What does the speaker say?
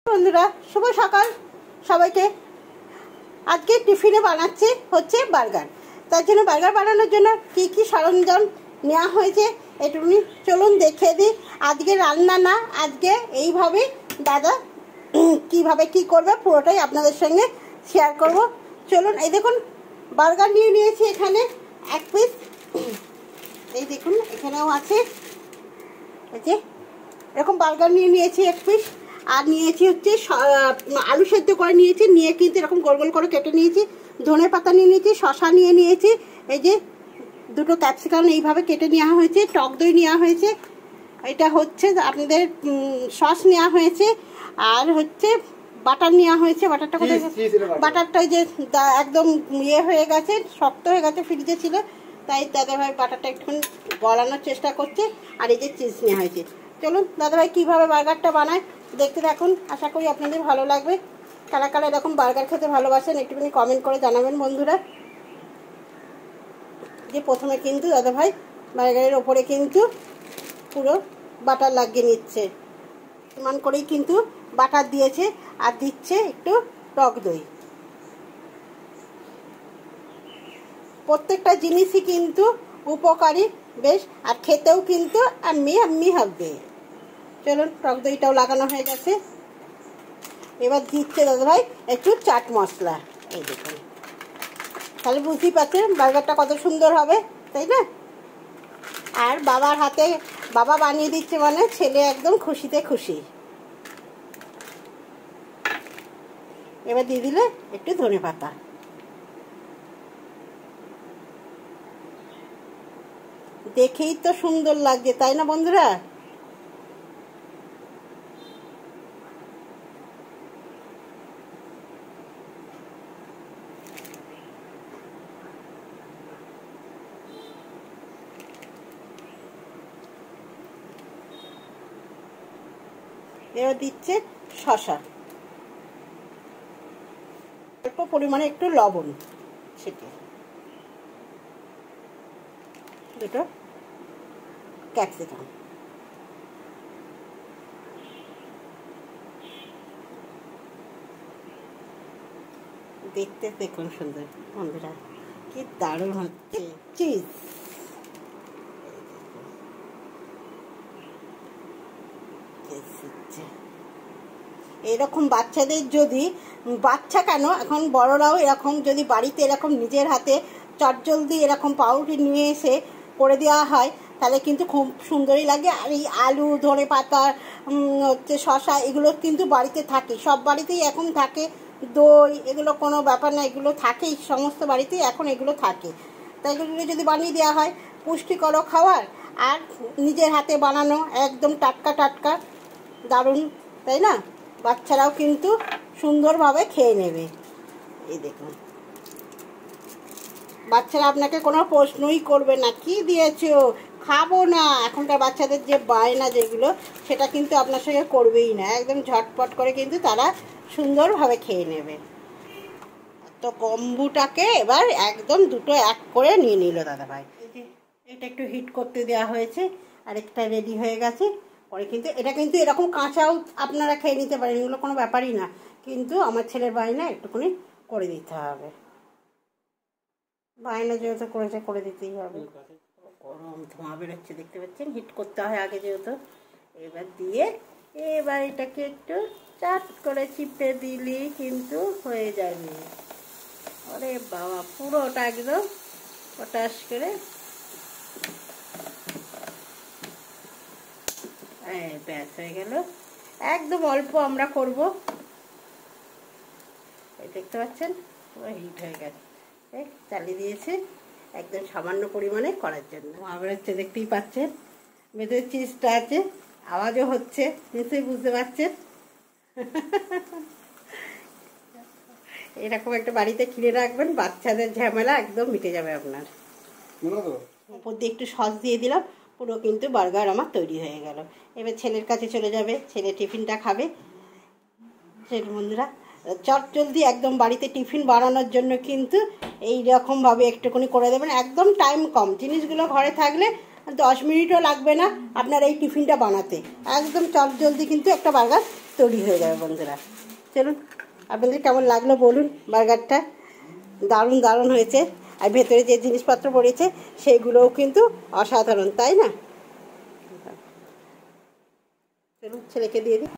বন্ধুরা শুভ সকাল সবাইকে। আজকে টিফিনে বানাচ্ছি হচ্ছে বার্গার। তার জন্য বার্গার বানানোর জন্য কি কি সরঞ্জাম নেওয়া হয়েছে একটুখানি চলুন দেখে দিই। আজকে রান্না না, আজকে এইভাবে দাদা কিভাবে কি করবে পুরোটাই আপনাদের সঙ্গে শেয়ার করব। চলুন, এই দেখুন বার্গার নিয়ে নিয়েছি এখানে এক পিস। এই দেখুন এখানেও আছে, এই যে এরকম বার্গার নিয়ে নিয়েছি এক পিস। আর নিয়েছি হচ্ছে আলু সেদ্ধ করে নিয়েছি, নিয়ে কিন্তু এরকম গোল গোল করে কেটে নিয়েছি। ধনে পাতা নিয়ে নিয়েছি, শসা নিয়ে নিয়েছি, এই যে দুটো ক্যাপসিকাম এইভাবে কেটে নেওয়া হয়েছে, টক দই নেওয়া হয়েছে, এটা হচ্ছে আপনাদের সস নেওয়া হয়েছে, আর হচ্ছে বাটার নেওয়া হয়েছে। বাটারটা কোথায়? বাটারটা যে একদম ইয়ে হয়ে গেছে, শক্ত হয়ে গেছে, ফ্রিজে ছিল, তাই দাদাভাই বাটারটা একটুখানি গলানোর চেষ্টা করছে। আর এই যে চিজ নেওয়া হয়েছে। চলুন দাদাভাই কীভাবে বার্গারটা বানায় দেখতে থাকুন, আশা করি আপনাদের ভালো লাগবে। কারা কারা এরকম বার্গার খেতে ভালোবাসেন একটুখানি কমেন্ট করে জানাবেন বন্ধুরা। যে প্রথমে কিন্তু দাদাভাই বার্গারের ওপরে কিন্তু পুরো বাটার লাগিয়ে নিচ্ছে, সমান করেই কিন্তু বাটার দিয়েছে, আর দিচ্ছে একটু টক দই। প্রত্যেকটা জিনিসই কিন্তু উপকারী বেশ, আর খেতেও কিন্তু আমি হবে। চলুন, টক দইটাও লাগানো হয়ে গেছে। এবার দিচ্ছে দাদাভাই একটু চাট মশলা। এই দেখুন, তাহলে বুঝতেই পারছেন বার্গারটা কত সুন্দর হবে, তাই না? আর বাবার হাতে বাবা বানিয়ে দিচ্ছে মানে ছেলে একদম খুশিতে খুশি। এবার দিয়ে দিলে একটু ধনে পাতা। দেখেই তো সুন্দর লাগছে, তাই না বন্ধুরা? এবার দিচ্ছে শসা, অল্প পরিমাণে একটু লবণ, সেটা দুটো ক্যাপসিকাম। দেখতে দেখুন সুন্দর বন্ধুরা, কি দারুণ হচ্ছে। চিজ এরকম বাচ্চাদের যদি, বাচ্চা কেন এখন বড়রাও এরকম যদি বাড়িতে এরকম নিজের হাতে চটজলদি এরকম পাউরুটি নিয়ে এসে করে দেওয়া হয় তাহলে কিন্তু খুব সুন্দরই লাগে। আর এই আলু, ধনে পাতা, হচ্ছে শসা, এগুলো কিন্তু বাড়িতে থাকে, সব বাড়িতেই এখন থাকে। দই, এগুলো কোনো ব্যাপার না, এগুলো থাকেই সমস্ত বাড়িতেই এখন, এগুলো থাকে। তাই এগুলো যদি বানিয়ে দেওয়া হয় পুষ্টিকর খাবার, আর নিজের হাতে বানানো একদম টাটকা টাটকা, দারুণ, তাই না? বাচ্চারাও কিন্তু সুন্দরভাবে খেয়ে নেবে। এই দেখুন, বাচ্চারা আপনাকে কোনো প্রশ্নই করবে না কি দিয়েছো, খাবো না। এখনকার বাচ্চাদের যে বায়না যেগুলো, সেটা কিন্তু আপনার সঙ্গে করবেই না, একদম ঝটপট করে কিন্তু তারা সুন্দরভাবে খেয়ে নেবে। তো কম্বুটাকে এবার একদম দুটো এক করে নিয়ে নিল দাদাভাই। এই যে এটা একটু হিট করতে দেওয়া হয়েছে, আর একটা রেডি হয়ে গেছে। পরে কিন্তু এটা কিন্তু এরকম কাঁচাও আপনারা খেয়ে নিতে পারেন, এগুলো কোনো ব্যাপারই না, কিন্তু আমার ছেলের বায়না একটুখানি করে দিতে হবে। বায়না যেহেতু করেছে করে দিতেই হবে। গরম ধোঁয়া বেরোচ্ছে দেখতে পাচ্ছেন, হিট করতে হয় আগে যেহেতু। এবার দিয়ে এবার এটাকে একটু চাট করে চিপে দিলে কিন্তু হয়ে যাবে। আরে বাবা, পুরোটা একদম পটাশ করে ব্যাস হয়ে গেল। একদম অল্প আমরা করব, দেখতে পাচ্ছেন পুরো হিট হয়ে গেছে। চালিয়ে দিয়েছে একদম সামান্য পরিমাণে করার জন্য। আবার হচ্ছে দেখতেই পাচ্ছেন ভেতরে চিজটা আছে, আওয়াজও হচ্ছে, নিশ্চয়ই বুঝতে পারছেন। এরকম একটা বাড়িতে কিনে রাখবেন, বাচ্চাদের ঝামেলা একদম মিটে যাবে আপনার। উপর দিয়ে একটু সস দিয়ে দিলাম, পুরো কিন্তু বার্গার আমার তৈরি হয়ে গেল। এবার ছেলের কাছে চলে যাবে, ছেলে টিফিনটা খাবে। ছেলে বন্ধুরা চটজলদি একদম বাড়িতে টিফিন বানানোর জন্য কিন্তু এই রকমভাবে একটুখানি করে দেবেন, একদম টাইম কম, জিনিসগুলো ঘরে থাকলে 10 মিনিটও লাগবে না আপনার এই টিফিনটা বানাতে। একদম চটজলদি কিন্তু একটা বার্গার তৈরি হয়ে যাবে বন্ধুরা। চলুন, আপনাদের কেমন লাগলো বলুন। বার্গারটা দারুণ দারুণ হয়েছে, আর ভেতরে যে জিনিসপত্র পড়েছে সেগুলোও কিন্তু অসাধারণ, তাই না? চলুন ছেলেকে দিয়ে দিই।